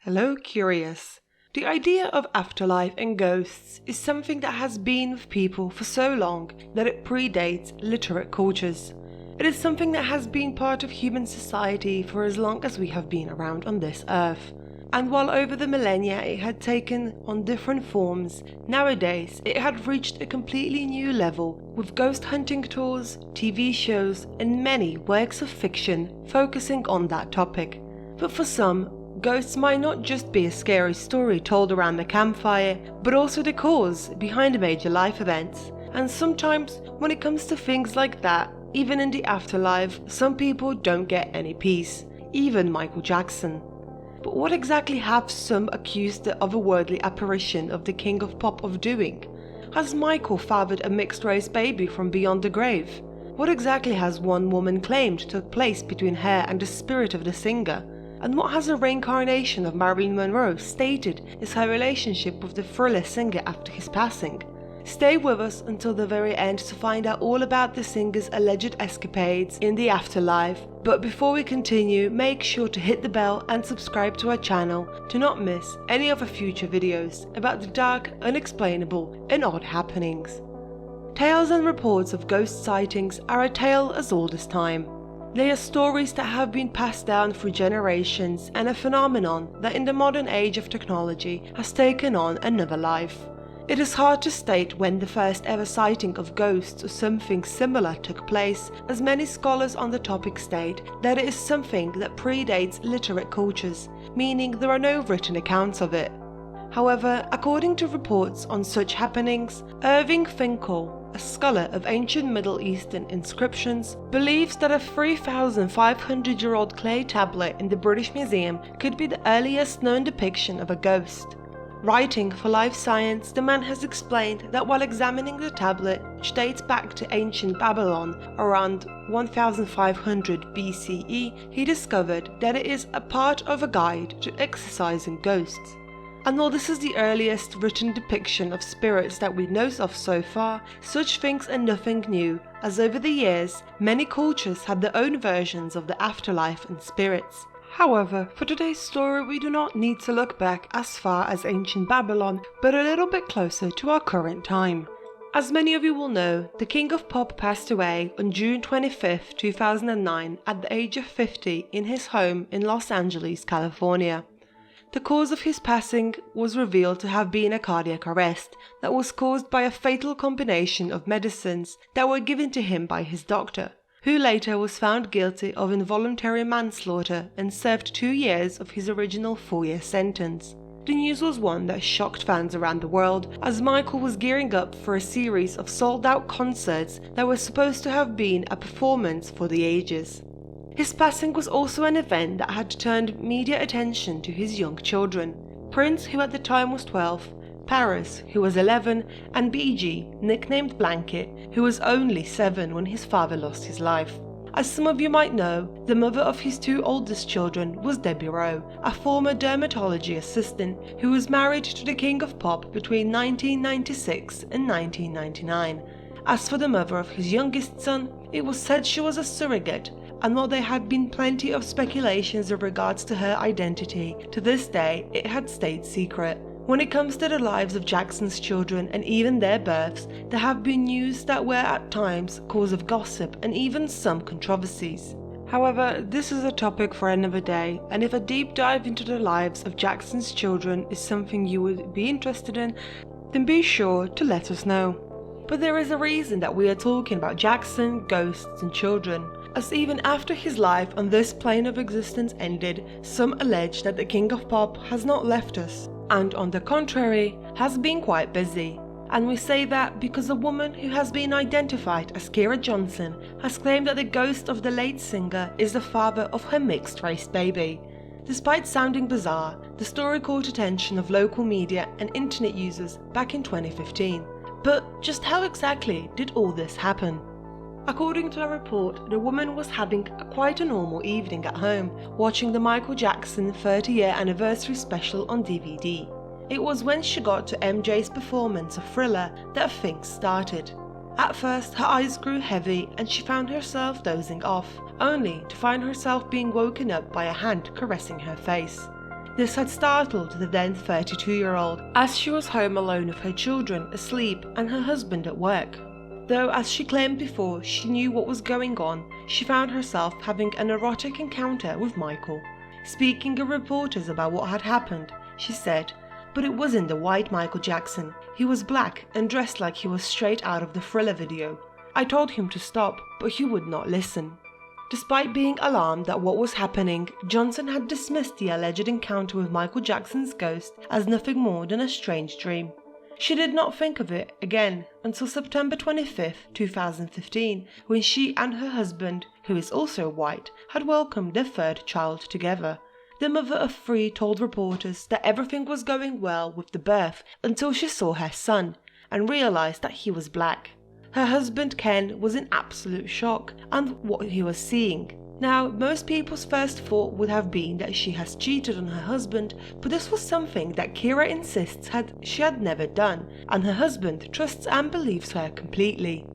Hello, curious. The idea of afterlife and ghosts is something that has been with people for so long that it predates literate cultures. It is something that has been part of human society for as long as we have been around on this earth. And while over the millennia it had taken on different forms, nowadays it had reached a completely new level with ghost hunting tours, TV shows, and many works of fiction focusing on that topic. But for some, ghosts might not just be a scary story told around the campfire, but also the cause behind major life events. And sometimes, when it comes to things like that, even in the afterlife, some people don't get any peace, even Michael Jackson. But what exactly have some accused the otherworldly apparition of the King of Pop of doing? Has Michael fathered a mixed-race baby from beyond the grave? What exactly has one woman claimed took place between her and the spirit of the singer? And what has a reincarnation of Marilyn Monroe stated is her relationship with the Thriller singer after his passing? Stay with us until the very end to find out all about the singer's alleged escapades in the afterlife. But before we continue, make sure to hit the bell and subscribe to our channel to not miss any other future videos about the dark, unexplainable, and odd happenings. Tales and reports of ghost sightings are a tale as old as time. They are stories that have been passed down through generations and a phenomenon that in the modern age of technology has taken on another life. It is hard to state when the first ever sighting of ghosts or something similar took place, as many scholars on the topic state that it is something that predates literate cultures, meaning there are no written accounts of it. However, according to reports on such happenings, Irving Finkel, a scholar of ancient Middle Eastern inscriptions, believes that a 3,500-year-old clay tablet in the British Museum could be the earliest known depiction of a ghost. Writing for Life Science, the man has explained that while examining the tablet, which dates back to ancient Babylon around 1500 BCE, he discovered that it is a part of a guide to exorcising ghosts. And while this is the earliest written depiction of spirits that we know of so far, such things are nothing new, as over the years, many cultures had their own versions of the afterlife and spirits. However, for today's story we do not need to look back as far as ancient Babylon, but a little bit closer to our current time. As many of you will know, the King of Pop passed away on June 25, 2009 at the age of 50 in his home in Los Angeles, California. The cause of his passing was revealed to have been a cardiac arrest that was caused by a fatal combination of medicines that were given to him by his doctor, who later was found guilty of involuntary manslaughter and served 2 years of his original 4-year sentence. The news was one that shocked fans around the world, as Michael was gearing up for a series of sold-out concerts that were supposed to have been a performance for the ages. His passing was also an event that had turned media attention to his young children, Prince, who at the time was 12, Paris, who was 11, and BG, nicknamed Blanket, who was only 7 when his father lost his life. As some of you might know, the mother of his 2 oldest children was Debbie Rowe, a former dermatology assistant who was married to the King of Pop between 1996 and 1999. As for the mother of his youngest son, it was said she was a surrogate, and while there had been plenty of speculations in regards to her identity, to this day it had stayed secret. When it comes to the lives of Jackson's children and even their births, there have been news that were at times cause of gossip and even some controversies. However, this is a topic for another day, and if a deep dive into the lives of Jackson's children is something you would be interested in, then be sure to let us know. But there is a reason that we are talking about Jackson, ghosts and children, as even after his life on this plane of existence ended, some allege that the King of Pop has not left us, and on the contrary, has been quite busy. And we say that because a woman who has been identified as Kira Johnson has claimed that the ghost of the late singer is the father of her mixed-race baby. Despite sounding bizarre, the story caught attention of local media and internet users back in 2015. But just how exactly did all this happen? According to a report, the woman was having quite a normal evening at home, watching the Michael Jackson 30-year anniversary special on DVD. It was when she got to MJ's performance of Thriller that things started. At first, her eyes grew heavy and she found herself dozing off, only to find herself being woken up by a hand caressing her face. This had startled the then 32-year-old, as she was home alone with her children asleep and her husband at work. Though, as she claimed before she knew what was going on, she found herself having an erotic encounter with Michael. Speaking to reporters about what had happened, she said, "But it wasn't the white Michael Jackson. He was black and dressed like he was straight out of the Thriller video. I told him to stop, but he would not listen." Despite being alarmed at what was happening, Johnson had dismissed the alleged encounter with Michael Jackson's ghost as nothing more than a strange dream. She did not think of it again until September 25, 2015, when she and her husband, who is also white, had welcomed their third child together. The mother of three told reporters that everything was going well with the birth until she saw her son and realized that he was black. Her husband Ken was in absolute shock at what he was seeing. Now, most people's first thought would have been that she has cheated on her husband, but this was something that Kira insists she had never done, and her husband trusts and believes her completely.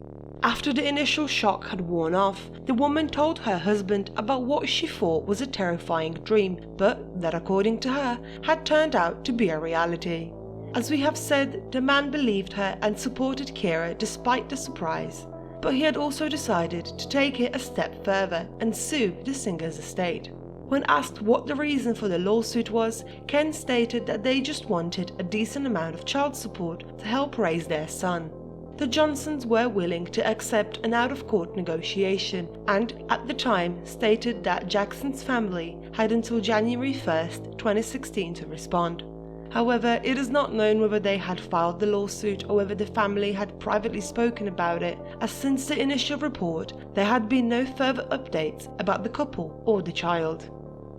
After the initial shock had worn off, the woman told her husband about what she thought was a terrifying dream, but that, according to her, had turned out to be a reality. As we have said, the man believed her and supported Kira despite the surprise, but he had also decided to take it a step further and sue the singer's estate. When asked what the reason for the lawsuit was, Ken stated that they just wanted a decent amount of child support to help raise their son. The Johnsons were willing to accept an out-of-court negotiation and, at the time, stated that Jackson's family had until January 1st, 2016 to respond. However, it is not known whether they had filed the lawsuit or whether the family had privately spoken about it, as since the initial report, there had been no further updates about the couple or the child.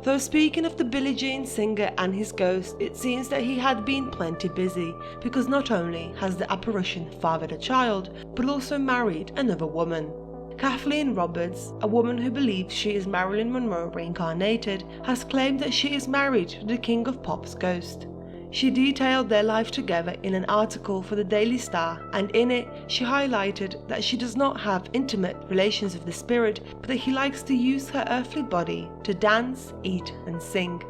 Though speaking of the Billie Jean singer and his ghost, it seems that he had been plenty busy, because not only has the apparition fathered a child, but also married another woman. Kathleen Roberts, a woman who believes she is Marilyn Monroe reincarnated, has claimed that she is married to the King of Pop's ghost. She detailed their life together in an article for the Daily Star, and in it she highlighted that she does not have intimate relations with the spirit, but that he likes to use her earthly body to dance, eat and sing.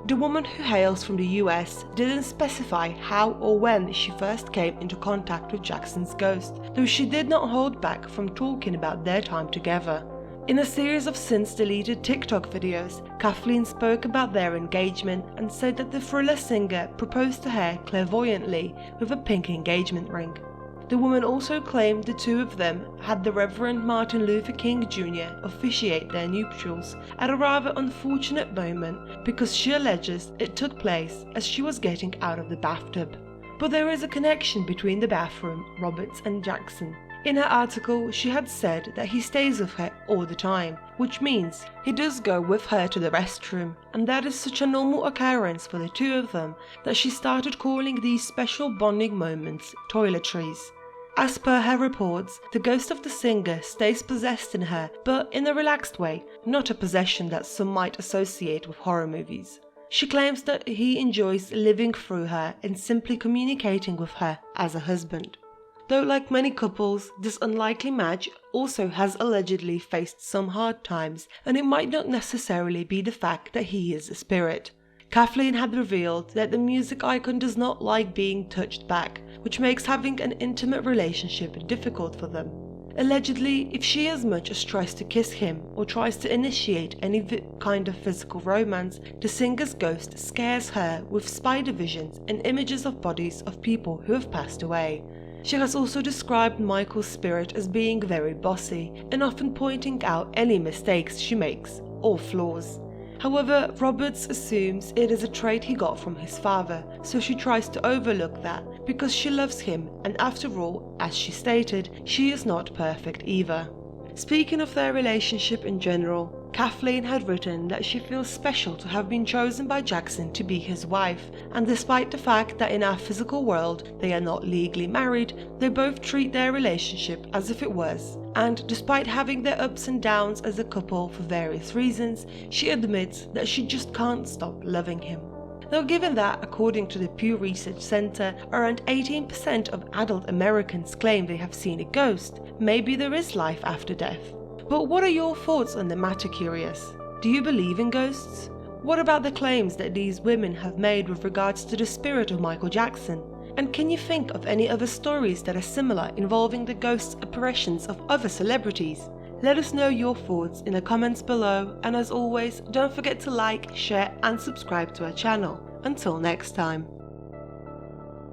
The woman, who hails from the US, didn't specify how or when she first came into contact with Jackson's ghost, though she did not hold back from talking about their time together. In a series of since-deleted TikTok videos, Kathleen spoke about their engagement and said that the Thriller singer proposed to her clairvoyantly with a pink engagement ring. The woman also claimed the two of them had the Reverend Martin Luther King Jr. officiate their nuptials at a rather unfortunate moment, because she alleges it took place as she was getting out of the bathtub. But there is a connection between the bathroom, Roberts and Jackson. In her article, she had said that he stays with her all the time, which means he does go with her to the restroom, and that is such a normal occurrence for the two of them that she started calling these special bonding moments toiletries. As per her reports, the ghost of the singer stays possessed in her, but in a relaxed way, not a possession that some might associate with horror movies. She claims that he enjoys living through her and simply communicating with her as a husband. Though, like many couples, this unlikely match also has allegedly faced some hard times, and it might not necessarily be the fact that he is a spirit. Kathleen had revealed that the music icon does not like being touched back, which makes having an intimate relationship difficult for them. Allegedly, if she as much as tries to kiss him or tries to initiate any kind of physical romance, the singer's ghost scares her with spider visions and images of bodies of people who have passed away. She has also described Michael's spirit as being very bossy and often pointing out any mistakes she makes, or flaws. However, Roberts assumes it is a trait he got from his father, so she tries to overlook that because she loves him, and after all, as she stated, she is not perfect either. Speaking of their relationship in general, Kathleen had written that she feels special to have been chosen by Jackson to be his wife, and despite the fact that in our physical world they are not legally married, they both treat their relationship as if it was. And despite having their ups and downs as a couple for various reasons, she admits that she just can't stop loving him. Though given that, according to the Pew Research Center, around 18% of adult Americans claim they have seen a ghost, maybe there is life after death. But what are your thoughts on the matter, curious? Do you believe in ghosts? What about the claims that these women have made with regards to the spirit of Michael Jackson? And can you think of any other stories that are similar involving the ghost apparitions of other celebrities? Let us know your thoughts in the comments below, and as always, don't forget to like, share and subscribe to our channel. Until next time.